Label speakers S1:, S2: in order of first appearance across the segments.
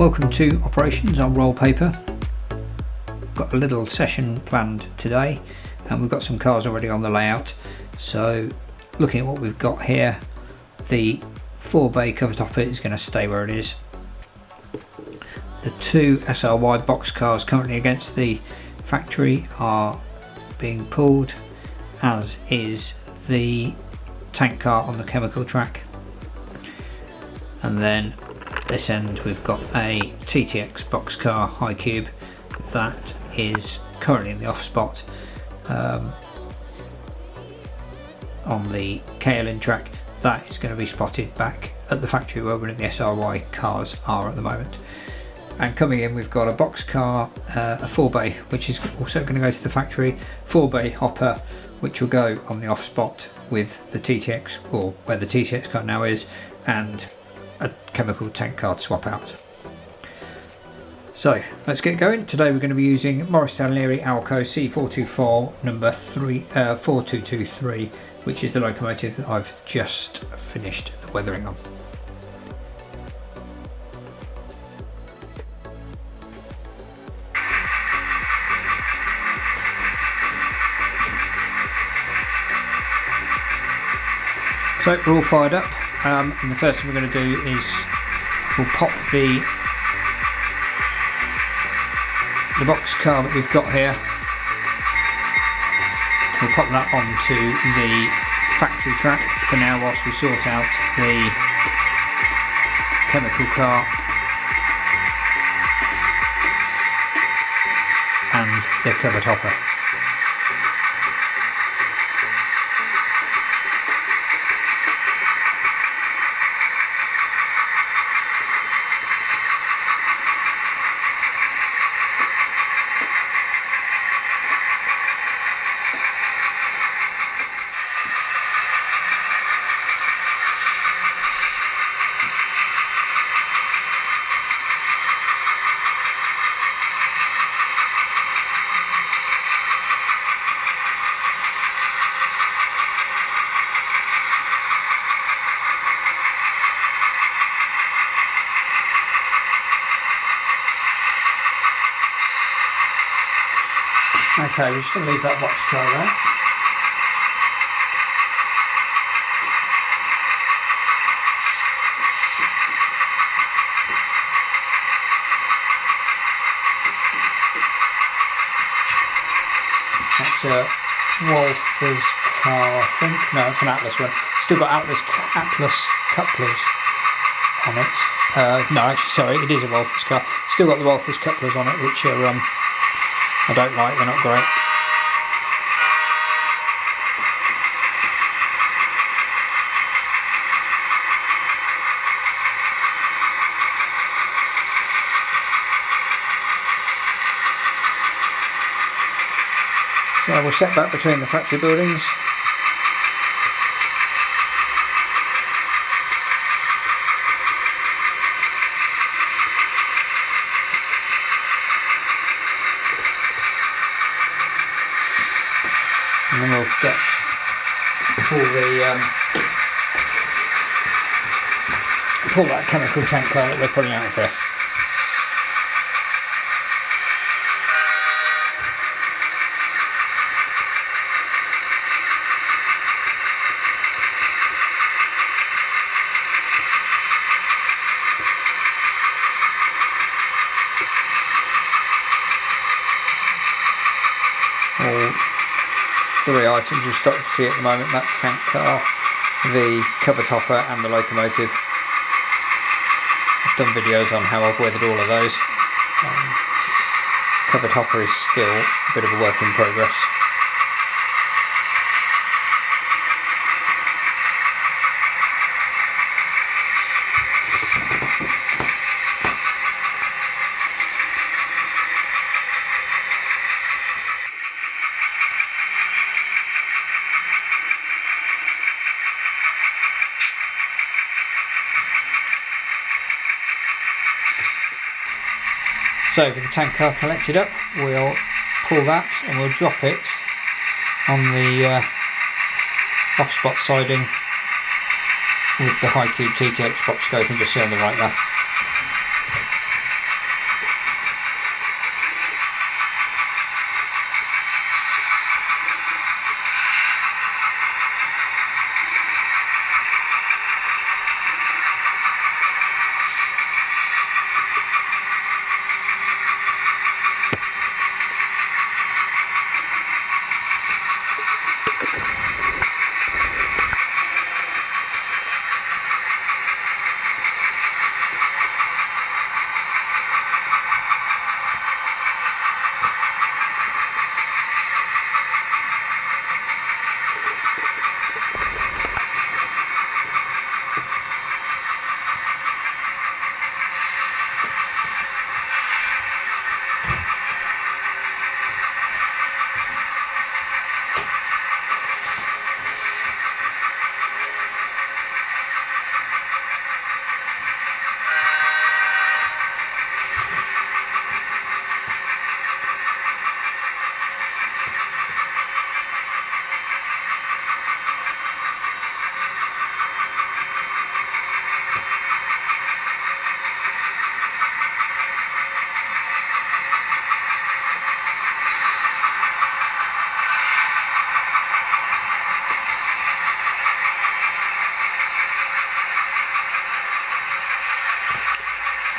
S1: Welcome to Operations on Roll Paper. Got a little session planned today and we've got some cars already on the layout. So looking at what we've got here, the 4-bay cover topper is going to stay where it is. The two SRY box cars currently against the factory are being pulled, as is the tank car on the chemical track. And then at this end we've got a TTX box car high cube that is currently in the off spot on the KLN track. That is going to be spotted back at the factory where one of the SRY cars are at the moment. And coming in we've got a box car, a 4-bay, which is also going to go to the factory, 4-bay hopper which will go on the off spot with the TTX, or where the TTX car now is, and a chemical tank car to swap out. So let's get going. Today we're going to be using Morris Stanley Alco C424 number 4223, which is the locomotive that I've just finished the weathering on. So we're all fired up, and the first thing we're going to do is we'll pop the box car that we've got here. We'll pop that onto the factory track for now whilst we sort out the chemical car and the covered hopper. Okay, we're just going to leave that box car there. That's a Walther's car, I think. No, it's an Atlas one. Still got Atlas couplers on it. No, actually, sorry, it is a Walther's car. Still got the Walther's couplers on it, which are I don't like, they're not great. So we'll set back between the factory buildings. And then we'll pull that chemical tank car that we're pulling out of here. All three items you're starting to see at the moment: that tank car, the cover topper and the locomotive. I've done videos on how I've weathered all of those. Cover topper is still a bit of a work in progress. So with the tank car collected up, we'll pull that and we'll drop it on the off-spot siding with the high cube TTX box car. You can just see on the right there.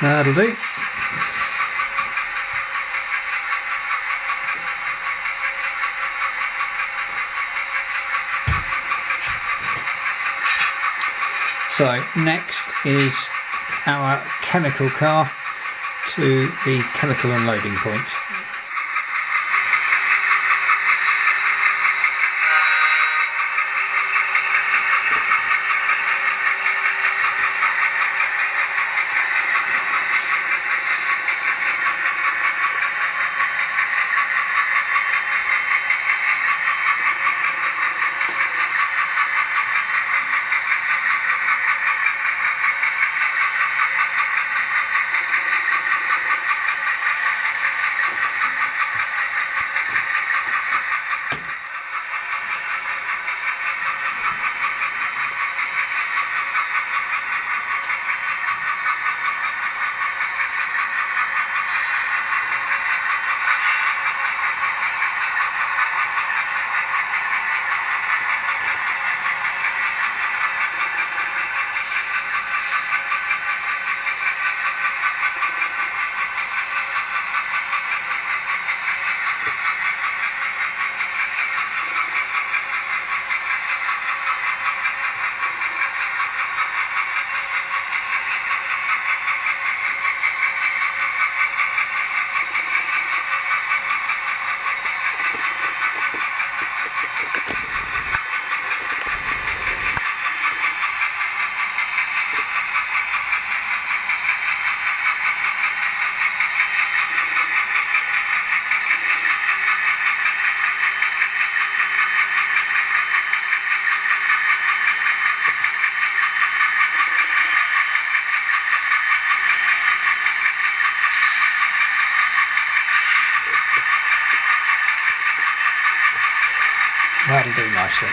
S1: That'll do. So next is our chemical car to the chemical unloading point. That'll do nicely.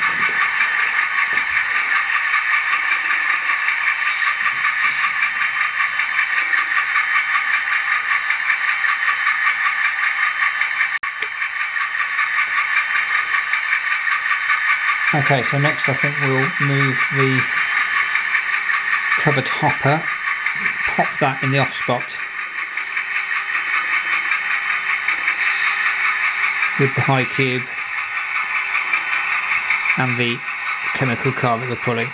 S1: Okay, so next I think we'll move the covered hopper, pop that in the off spot with the high cube and the chemical car that we're pulling.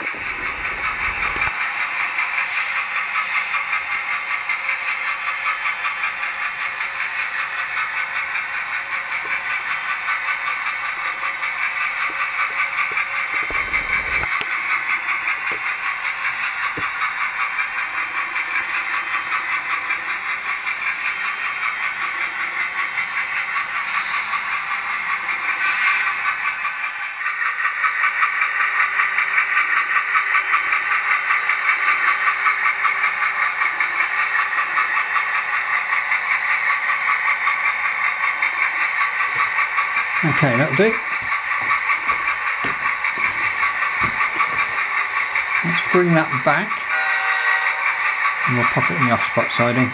S1: Okay, that'll do. Let's bring that back and we'll pop it in the off-spot siding.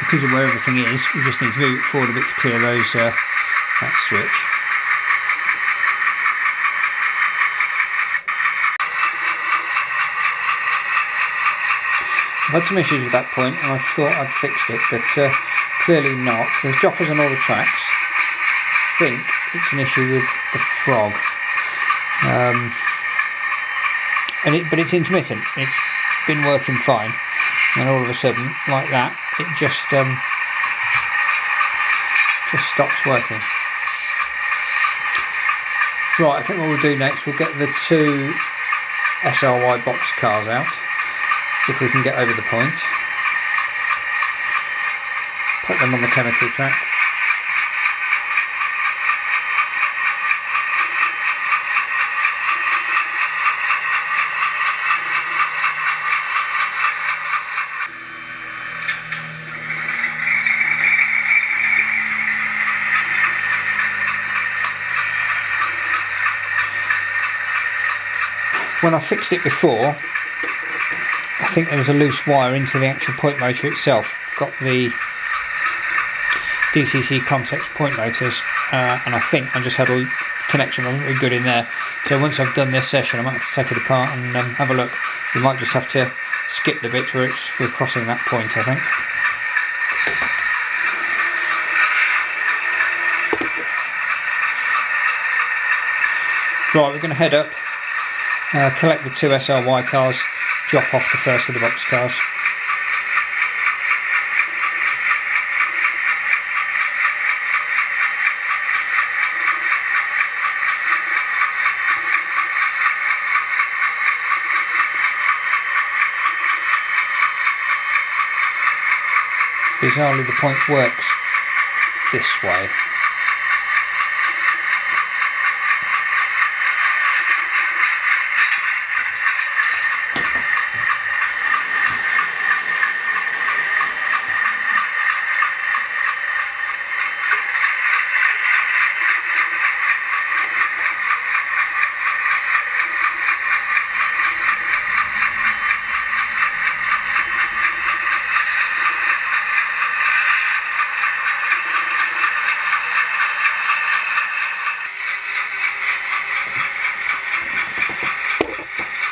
S1: Because of where everything is, we just need to move it forward a bit to clear those that switch. I've had some issues with that point and I thought I'd fixed it, but clearly not. There's droppers on all the tracks. I think it's an issue with the frog. But it's intermittent. It's been working fine. And all of a sudden, like that, it just stops working. Right, I think what we'll do next, we'll get the two SRY box cars out, if we can get over the point. Put them on the chemical track. when I fixed it before, I think there was a loose wire into the actual point motor itself. I've got the DCC Concepts point motors, and I think I just had a connection wasn't very good in there. So once I've done this session, I might have to take it apart and have a look. We might just have to skip the bits where we're crossing that point, I think. Right, we're going to head up, collect the two SRY cars, drop off the first of the box cars. Bizarrely, the point works this way.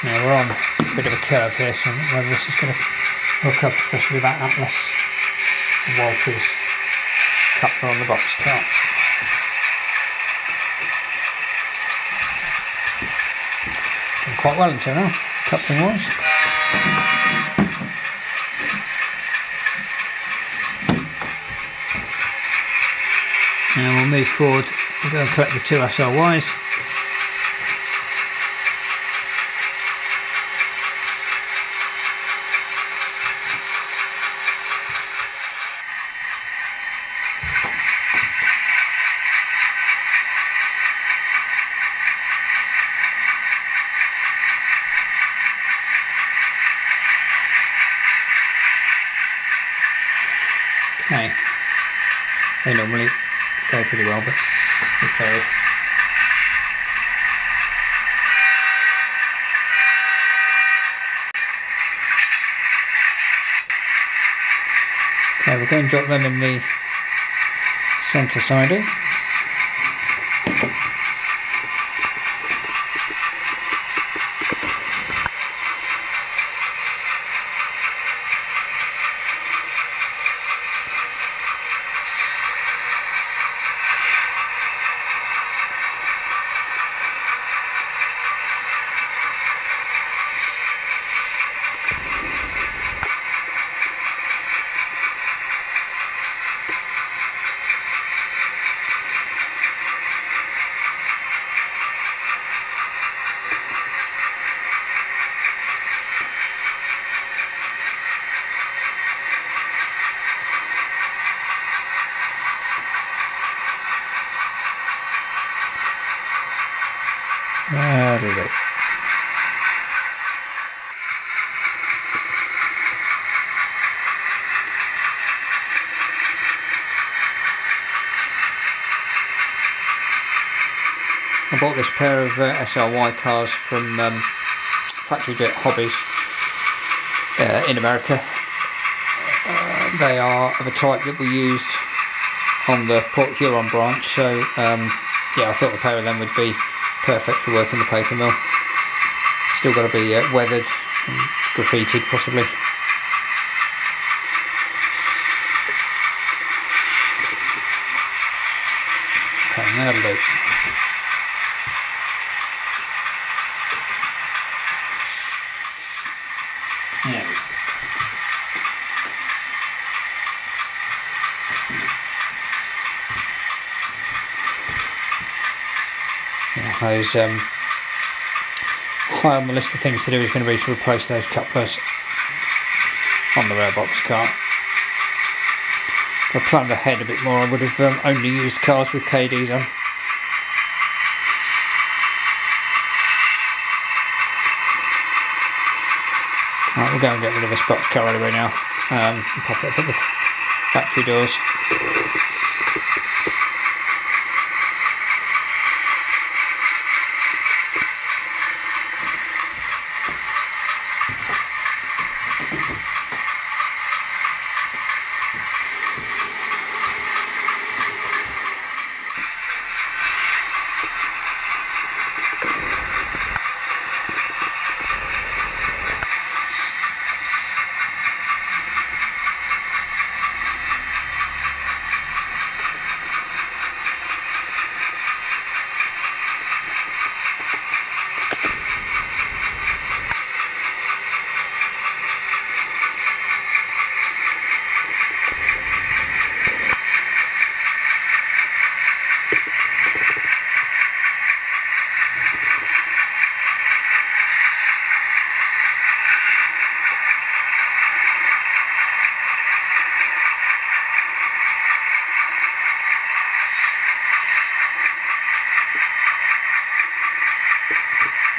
S1: Now we're on a bit of a curve here, so I don't know whether this is going to hook up, especially with that Atlas Walthers coupler on the box car. Done quite well until now, coupling wise. Now we'll move forward, we'll go and collect the two SRYs. Okay, they normally go pretty well, but we failed. Okay, we're going to drop them in the centre siding. That'll do. I bought this pair of SRY cars from Factory Jet Hobbies in America. They are of a type that we used on the Port Huron branch, so yeah, I thought a pair of them would be perfect for working the paper mill. Still got to be weathered and graffitied possibly. Okay, that'll do. There we go. Yeah, those high on the list of things to do is going to be to replace those couplers on the rear box car. If I planned ahead a bit more, I would have only used cars with KDs on. Right, we'll go and get rid of this box car anyway now. Pop it up at the factory doors.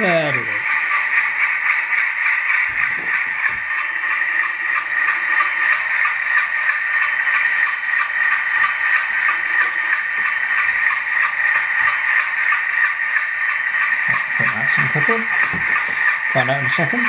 S1: There we go. I think that's uncoupled. Find out in a second.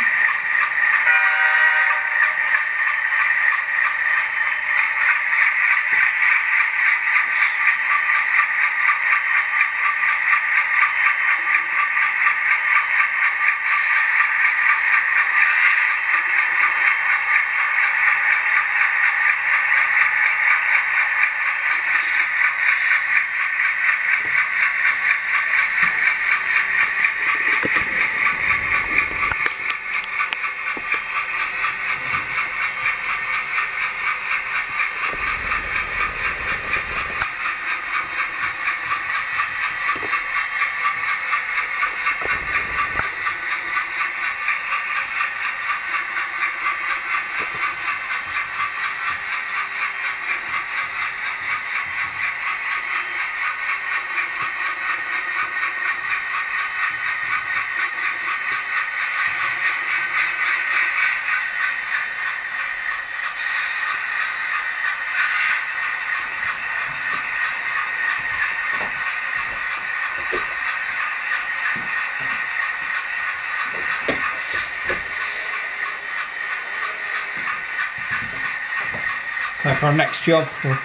S1: So for our next job, we'll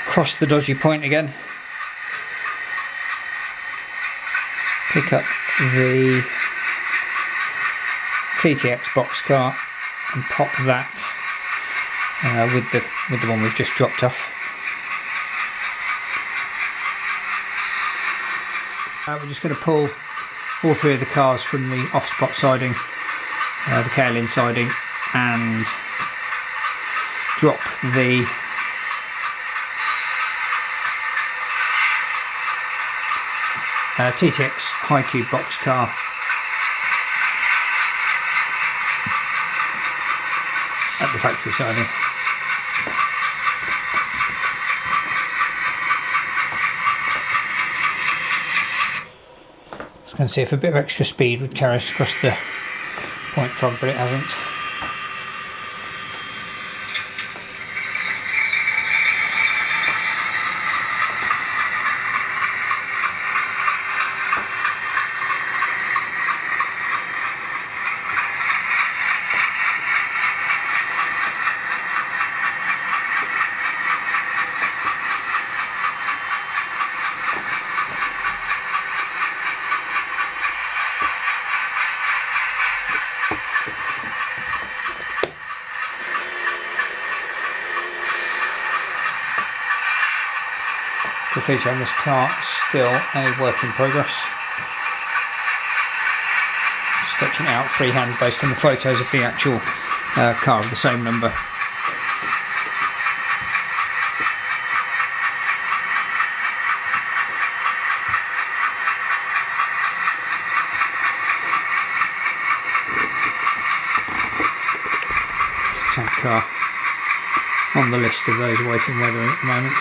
S1: cross the dodgy point again, pick up the TTX boxcar and pop that with the one we've just dropped off. We're just going to pull all three of the cars from the off-spot siding, the Carlin siding, and drop the TTX High Cube boxcar at the factory siding. I was going to see if a bit of extra speed would carry us across the point frog, but it hasn't. The feature on this car is still a work in progress. Sketching it out freehand based on the photos of the actual car of the same number. It's a tank car on the list of those awaiting weathering at the moment.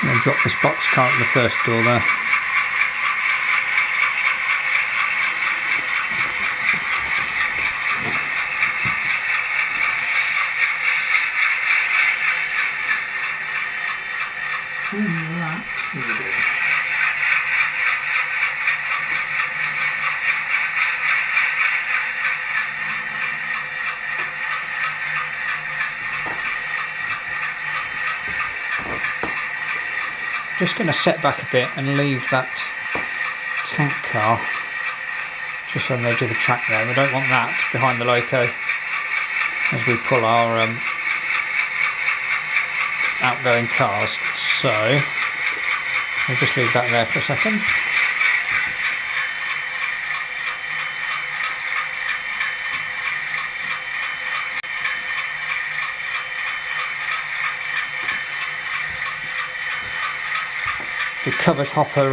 S1: Going to drop this box car at the first door there. And that will do. Just going to set back a bit and leave that tank car just on the edge of the track there. We don't want that behind the loco as we pull our outgoing cars, so we'll just leave that there for a second. the covered hopper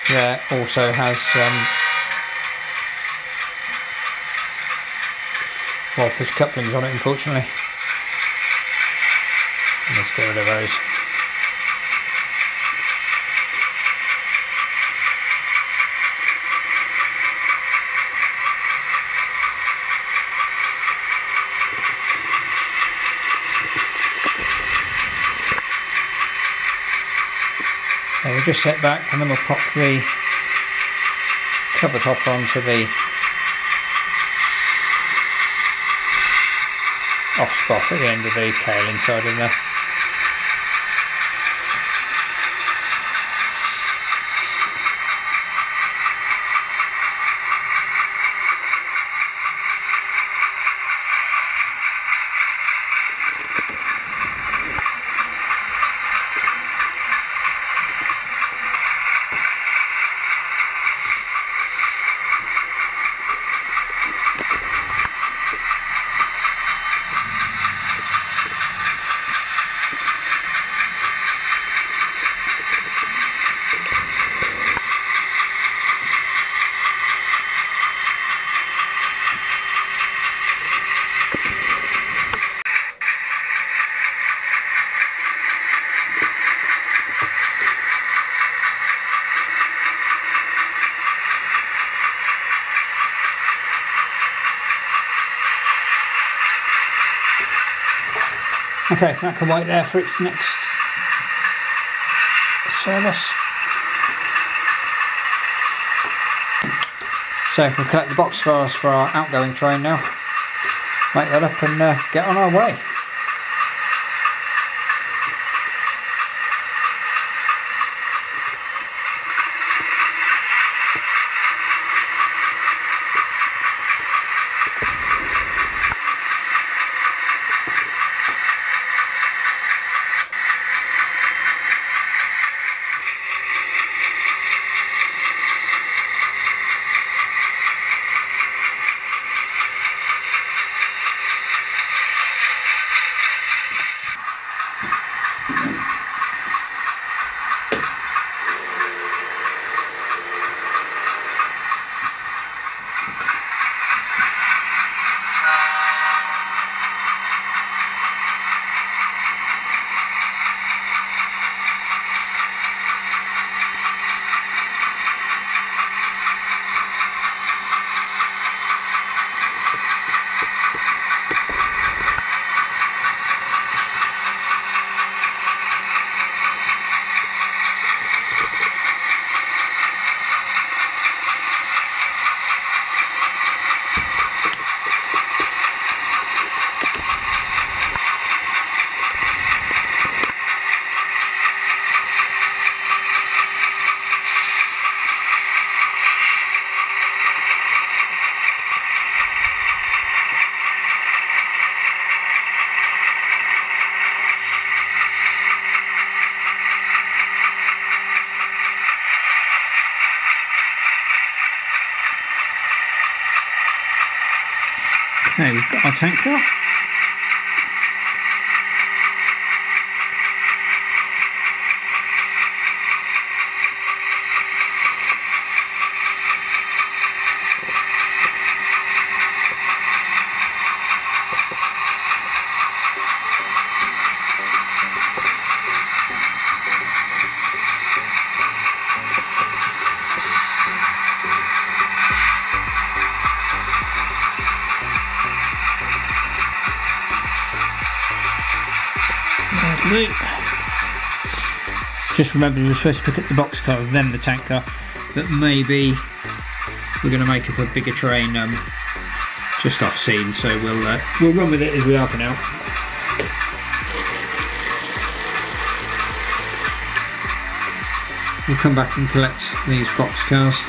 S1: there also has well, there's couplings on it, unfortunately. Let's get rid of those. So we'll just set back and then we'll pop the covered hopper onto the off spot at the end of the tail inside in there. Okay, that can wait there for its next service. So we'll collect the box files for our outgoing train now, make that up and get on our way. Okay, we've got our tanker. Just remember we were supposed to pick up the boxcars, then the tanker, but maybe we're going to make up a bigger train just off scene, so we'll run with it as we are for now. We'll come back and collect these boxcars.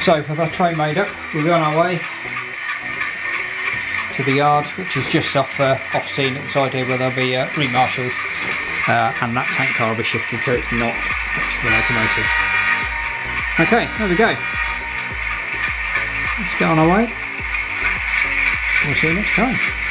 S1: So with our tray made up, we'll be on our way to the yard, which is just off scene at the side here, where they'll be remarshalled, and that tank car will be shifted so it's not next to the locomotive. Okay, there we go. Let's get on our way. We'll see you next time.